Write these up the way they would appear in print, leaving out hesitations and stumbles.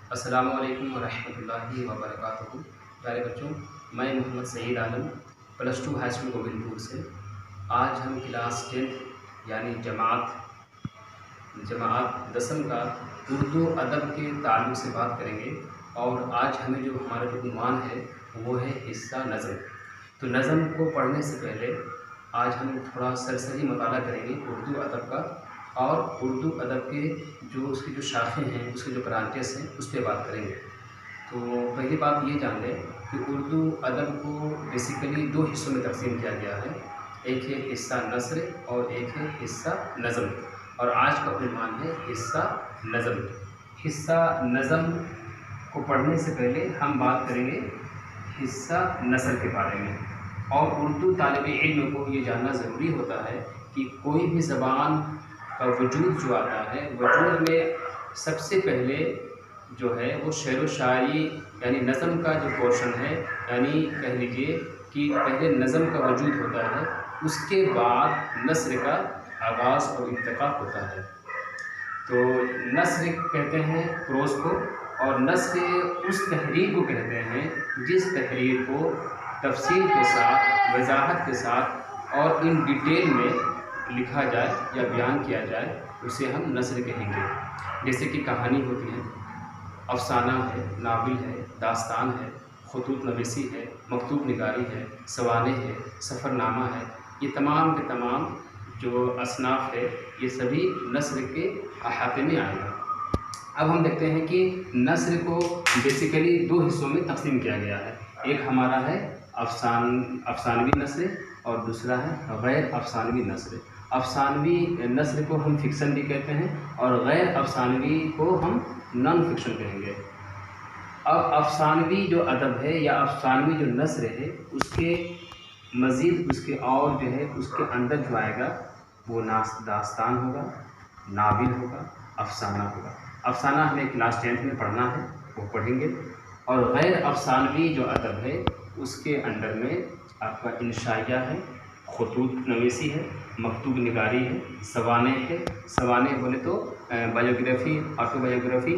अस्सलामु अलैकुम वरहमतुल्लाहि वबरकातुहू। प्यारे बच्चों, मैं मोहम्मद सईद आलम +2 हाई स्कूल गोविंदपुर से। आज हम क्लास 10th यानी जमात 10वीं का उर्दू अदब के ताल्लुक़ से बात करेंगे। और आज हमें जो हमारा जो उन्वान है वो है हिस्सा नज़म। तो नज़म को पढ़ने से पहले आज हम थोड़ा सरसरी मताला करेंगे उर्दू अदब का, और उर्दू अदब के जो उसकी जो शाखें हैं, उसके जो ब्रांचेस हैं, उस पर बात करेंगे। तो पहली बात ये जान लें कि उर्दू अदब को बेसिकली 2 हिस्सों में तकसीम किया गया है। एक है हिस्सा नस्र और एक है हिस्सा नज़म। और आज का उन्वान है हिस्सा नज़म। हिस्सा नज़म को पढ़ने से पहले हम बात करेंगे हिस्सा नस्र के बारे में। और उर्दू तालिबे इल्म को ये जानना ज़रूरी होता है कि कोई भी ज़बान का वजूद जो आता है, वजूद में सबसे पहले जो है वो शेर व शायरी यानी नज़म का जो पोर्शन है, यानी कह लीजिए कि पहले नज़म का वजूद होता है, उसके बाद नस्र का आगाज़ और इंतक़ा होता है। तो नस्र कहते हैं प्रोज़ को, और नस्र उस तहरीर को कहते हैं जिस तहरीर को तफसील के साथ, वजाहत के साथ और इन डिटेल में लिखा जाए या बयान किया जाए, उसे हम नस्र कहेंगे। जैसे कि कहानी होती है, अफ़साना है, नावल है, दास्तान है, खुतूत नवीसी है, मकतूब निगारी है, सवाने है, सफ़रनामा है। ये तमाम के तमाम जो असनाफ़ है, ये सभी नस्र के अहाते में आएगा। अब हम देखते हैं कि नस्र को बेसिकली 2 हिस्सों में तकसीम किया गया है। एक हमारा है अफ़सानवी नस्र और दूसरा है गैर अफ़सानवी नस्र। अफ़सानवी नस्र को हम फ़िक्शन भी कहते हैं और गैर अफ़सानवी को हम नॉन फिक्शन कहेंगे। अब अफ़सानवी जो अदब है या अफ़सानवी जो नस्र है, उसके मज़ीद उसके और जो है उसके अंदर जो आएगा वो दास्तान होगा, नावल होगा, अफ़साना होगा। अफ़साना हमें क्लास 10th में पढ़ना है, वो पढ़ेंगे। और गैर अफ़सानवी जो अदब है उसके अंडर में आपका इंशाइया है, खुतूत नवीसी है, मकतूब निगारी है, सवाने है। सवाने बोले तो बायोग्राफ़ी, ऑटोबायोग्राफ़ी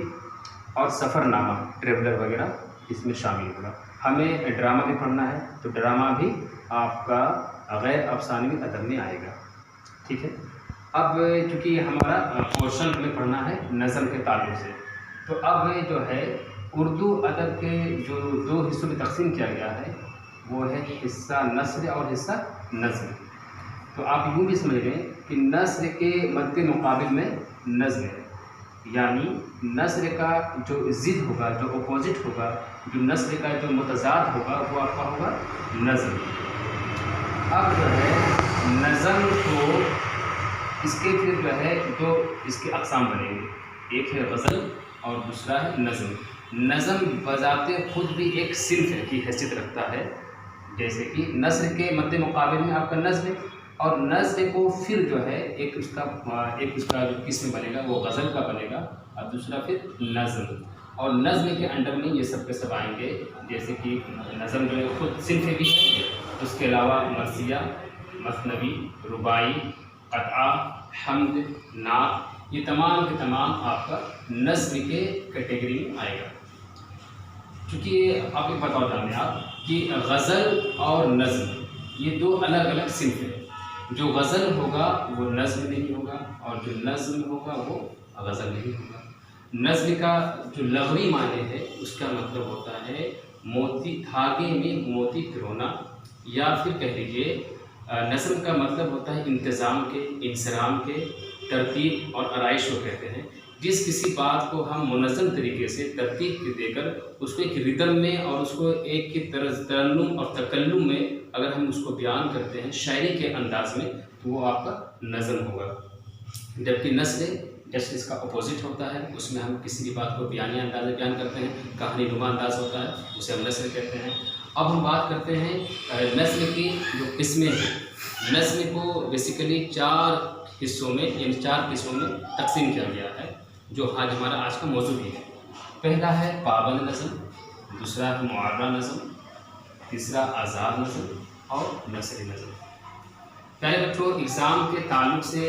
और सफ़रनामा, ट्रेवलर वगैरह इसमें शामिल होगा। हमें ड्रामा भी पढ़ना है, तो ड्रामा भी आपका गैर अफ़सानवी अदब में आएगा। ठीक है। अब चूँकि हमारा पोर्शन हमें पढ़ना है नज़म के ताल्लुक़ से, तो अब जो है उर्दू अदब के जो 2 हिस्सों में तकसीम किया गया है वो है हिस्सा नस्र और हिस्सा नज़्म। तो आप यूँ भी समझ लें कि नस्र के मद्दे मुकाबिल में नज़्म है, यानी नस्र का जो ज़िद होगा, जो अपोजिट होगा, जो नस्र का जो मुतज़ाद होगा, वो आपका होगा नज़्म। अब जो है नज़्म को इसके फिर जो है 2 इसके अक़साम बनेंगे। एक है गज़ल और दूसरा है नज़्म। नज़्म बज़ाते खुद भी एक सिन्फ़ की हैसियत रखता है। जैसे कि नस्र के मद्दे मुकाबिल में आपका नज़्म है, और नज़्म को फिर जो है एक उसका जो किस्म बनेगा वो गज़ल का बनेगा, और दूसरा फिर नज़्म। और नज़्म के अंडर में ये सब के सब आएंगे। जैसे कि नज़्म जो है खुद सिन्फ़ भी है, उसके अलावा मरसिया, मसनवी, रुबाई, क़त्आ, हम्द, नात, ये तमाम के तमाम आपका नज़्म के कैटेगरी में आएगा। क्योंकि आप एक बताओ जाने आप कि गज़ल और नज़्म ये 2 अलग अलग सिन्फ़ हैं। जो गज़ल होगा वो नज़्म नहीं होगा, और जो नज़्म होगा वो गज़ल नहीं होगा। नज़्म का जो लग़वी माने है उसका मतलब होता है मोती, धागे में मोती पिरोना, या फिर कह लीजिए नज़्म का मतलब होता है इंतज़ाम के, इंसराम के, तरतीब और आराइश को कहते हैं। जिस किसी बात को हम मुनज़्ज़म तरीके से तरतीब देकर उसको एक रिदम में और उसको एक की तरन्नुम और तकल्लुम में अगर हम उसको बयान करते हैं शायरी के अंदाज़ में, तो वो आपका नज़्म होगा। जबकि नस्र जैसे इसका अपोजिट होता है, उसमें हम किसी भी बात को बयानी अंदाज़ में बयान करते हैं, कहानी नुमा अंदाज़ होता है, उसे हम नस्र कहते हैं। अब हम बात करते हैं नस्र की जो किस्में हैं। नस्र को बेसिकली 4 हिस्सों में यानी 4 किस्मों में तकसीम किया गया है, जो आज हमारा आज का मौजू भी है। पहला है पाबंद नज़्म, दूसरा है मुआर्रा नज़्म, तीसरा आज़ाद नज़्म और नसरी नज़्म। प्यारे बच्चों, एग्ज़ाम के ताल्लुक़ से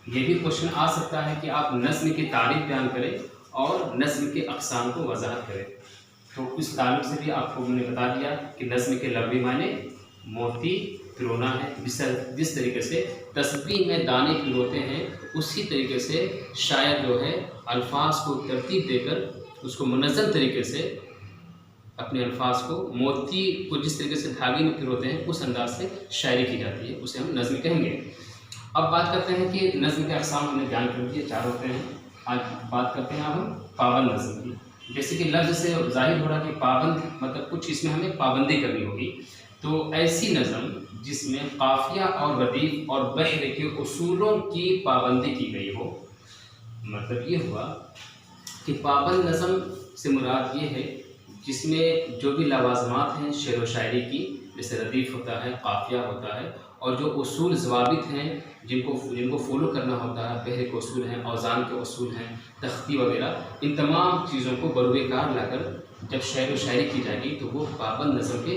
ये भी क्वेश्चन आ सकता है कि आप नज़्म की तारीफ़ बयान करें और नज़्म के अक़साम को वज़ाहत करें। तो उस ताल्लुक़ से भी आपको मैंने बता दिया कि नज़्म के लफ़्ज़ी माने मोती पिरोना है। जिस तरीके से तस्बीह में दाने पिरोते हैं, उसी तरीके से शायर जो है अल्फाज को तरतीब देकर उसको मुनज़्ज़म तरीके से अपने अल्फाज को मोती को जिस तरीके से धागे में पिरोते हैं, उस अंदाज से शायरी की जाती है, उसे हम नज़्म कहेंगे। अब बात करते हैं कि नज़्म के अक़साम हमने बयान कर दिए, 4 होते हैं। आज बात करते हैं अब हम पाबंद नज़्म की। जैसे कि लफ्ज़ से ज़ाहिर हो रहा कि पाबंद मतलब कुछ इसमें हमें पाबंदी करनी होगी। तो ऐसी नज़्म जिसमें काफ़िया और रदीफ़ और बहर के उसूलों की पाबंदी की गई हो। मतलब ये हुआ कि पाबंद नज़्म से मुराद ये है जिसमें जो भी लवाज़मात हैं शेर व शायरी की, जैसे रदीफ़ होता है, काफ़िया होता है, और जो उसूल ज़वाबित हैं जिनको फॉलो करना होता है, बहर के उसूल हैं, औज़ान के उसूल हैं, तख्ती वगैरह, इन तमाम चीज़ों को बरूएकार लाकर जब शेर व शायरी की जाएगी तो वो पाबंद नज़्म के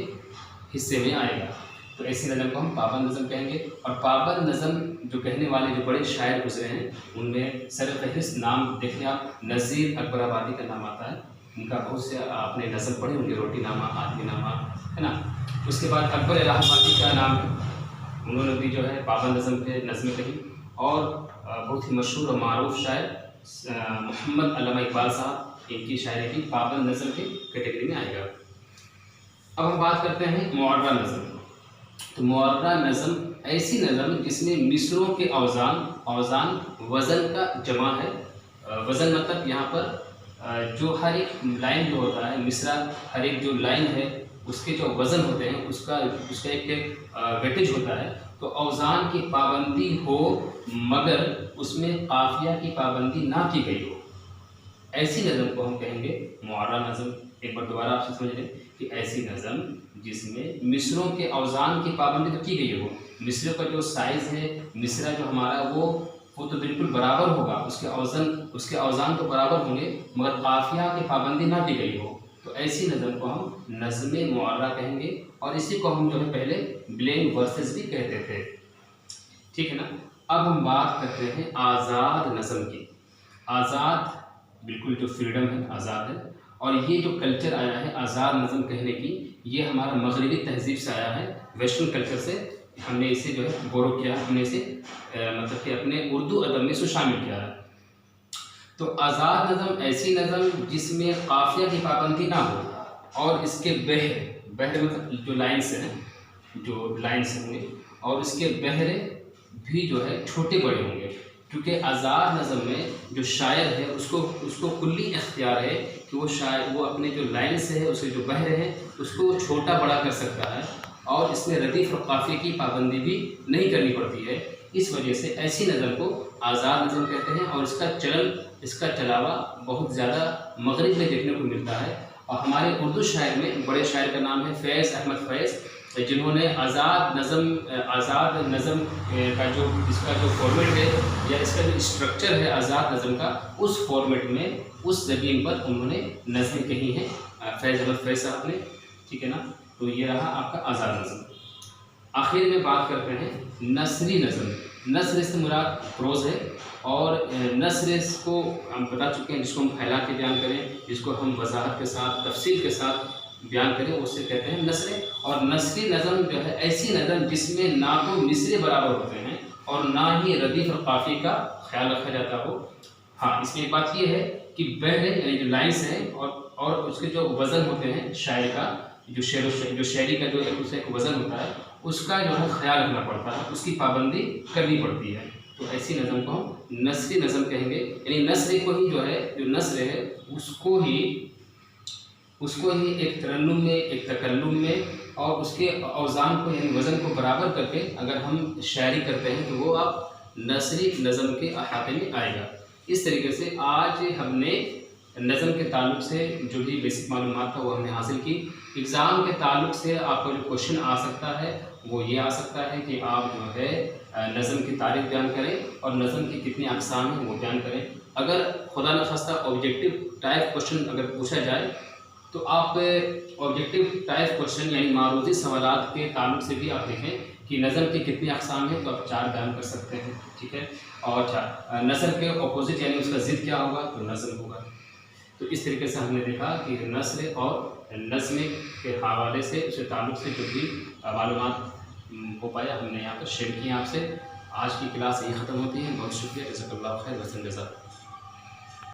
हिस्से में आएगा। तो ऐसी नज़्म को हम पाबंद नज़्म कहेंगे। और पाबंद नज़्म जो कहने वाले जो बड़े शायर गुजरे हैं, उनमें सरफ़हरिस्त नाम देखें आप, नज़ीर अकबराबादी का नाम आता है। उनका बहुत से आपने नज़्म पढ़े होंगे, रोटी नामा, आदमी नामा, है ना। उसके बाद अकबर इलाहाबादी का नाम, उन्होंने भी जो है पाबंद नज़्म पे नज़्में कही। और बहुत ही मशहूर और मारूफ शायर मोहम्मद अल्लामा इकबाल साहब, इनकी शायरी भी पाबंद नज़्म की कैटेगरी में आएगा। अब हम बात करते हैं मुअर्रा नज़्म। तो मुअर्रा नज़्म ऐसी नज़्म जिसमें मिसरों के औज़ान वज़न का जमा है। वज़न मतलब यहाँ पर जो हर एक लाइन जो होता है, मिसरा हर एक जो लाइन है उसके जो वज़न होते हैं उसका एक वेटेज होता है। तो औज़ान की पाबंदी हो मगर उसमें काफ़िया की पाबंदी ना की गई हो, ऐसी नज़्म को हम कहेंगे मुअर्रा नज़्म। एक बार दोबारा आपसे समझ लें कि ऐसी नज़्म जिसमें मिसरों के औज़ान की पाबंदी तो की गई हो, मिसरों का जो साइज़ है, मिसरा जो हमारा वो तो बिल्कुल बराबर होगा, उसके औज़ान तो बराबर होंगे, मगर काफ़िया की पाबंदी ना की गई हो, तो ऐसी नज़्म को हम नज़्म मुअर्रा कहेंगे। और इसी को हम जो है पहले ब्लैंक वर्सेस भी कहते थे, ठीक है ना। अब हम बात करते हैं आज़ाद नज़्म की। आज़ाद बिल्कुल जो फ्रीडम है, आज़ाद है। और ये जो कल्चर आया है आज़ाद नज़्म कहने की, ये हमारा मगरबी तहज़ीब से आया है, वेस्टर्न कल्चर से हमने इसे जो है बोरो किया, हमने इसे मतलब कि अपने उर्दू अदब में इसे शामिल किया है। तो आज़ाद नज़्म ऐसी नज़्म जिसमें काफ़िया की पाबंदी ना हो और इसके बहर मतलब जो लाइन्स होंगे और इसके बहरे भी जो है छोटे बड़े होंगे। क्योंकि आज़ाद नज़्म में जो शायर है उसको कुल्ली इख्तियार है कि वो अपने जो लाइन्स है, उसके जो बहरे हैं, उसको छोटा बड़ा कर सकता है और इसमें रदीफ़ और काफ़िये की पाबंदी भी नहीं करनी पड़ती है। इस वजह से ऐसी नज़्म को आज़ाद नज़्म कहते हैं। और इसका चलावा बहुत ज़्यादा मगरिब में देखने को मिलता है। और हमारे उर्दू शायर में बड़े शायर का नाम है फ़ैज़ अहमद फ़ैज़, जिन्होंने आज़ाद नज़्म का इसका जो फॉर्मेट है या इसका जो स्ट्रक्चर है आज़ाद नज़्म का, उस फॉर्मेट में उस ज़मीन पर उन्होंने नज़्में कही हैं फ़ैज़ अहमद फ़ैज़ साहब ने, ठीक है ना। तो ये रहा आपका आज़ाद नज़्म। आखिर में बात करते हैं नसरी नज़्म। नसर से मुराद प्रोज़ है और नसर को हम बता चुके हैं, जिसको हम फैला के बयान करें, जिसको हम वज़ाहत के साथ तफसील के साथ बयान करें, उससे कहते हैं नसरें। और नसरी नज़्म जो है ऐसी नज़्म जिसमें ना तो मिसरे बराबर होते हैं और ना ही रदीफ़ और काफ़ी का ख्याल रखा जाता हो। हाँ, इसमें एक बात ये है कि बहरे यानी जो लाइन्स हैं और उसके जो वज़न होते हैं शायर का, जो शायरी का जो एक वज़न होता है, उसका जो है ख्याल रखना पड़ता है, उसकी पाबंदी करनी पड़ती है। तो ऐसी नज़्म को हम नसरी नज़्म कहेंगे। यानी नसर को ही जो है, जो नसर है उसको ही एक तरन्नुम में, एक तकल्लुम में और उसके औज़ान को यानी वज़न को बराबर करके अगर हम शायरी करते हैं तो वो आप नसरी नज़्म के अहाते में आएगा। इस तरीके से आज हमने नज़्म के ताल्लुक़ से जो भी बेसिक मालूमात था वो हमने हासिल की। एग्ज़ाम के ताल्लुक़ से आपको जो क्वेश्चन आ सकता है वो ये आ सकता है कि आप जो है नज़्म की तारीफ़ बयान करें और नज़्म की कितनी अक़साम हैं वो बयान करें। अगर खुदा न खास्ता ऑब्जेक्टिव टाइप क्वेश्चन अगर पूछा जाए तो आप ऑब्जेक्टिव टाइप क्वेश्चन यानी मारूज़ी सवालात के ताल्लुक़ से भी आप देखें कि नज़्म की कितनी अक़साम है, तो आप 4 बयान कर सकते हैं, ठीक है। और नज़्म के अपोजिट यानी उसका ज़िद क्या होगा, तो नज़्म होगा। तो इस तरीके से हमने देखा कि नस्ल और नज़्म के हवाले से उसके ताल्लुक़ से जो भी मालूमात हो पाया हमने यहाँ पर शेयर किए आपसे। आज की क्लास यही ख़त्म होती है। बहुत शुक्रिया, जज़ाकल्लाहु खैर, हसन जज़ा।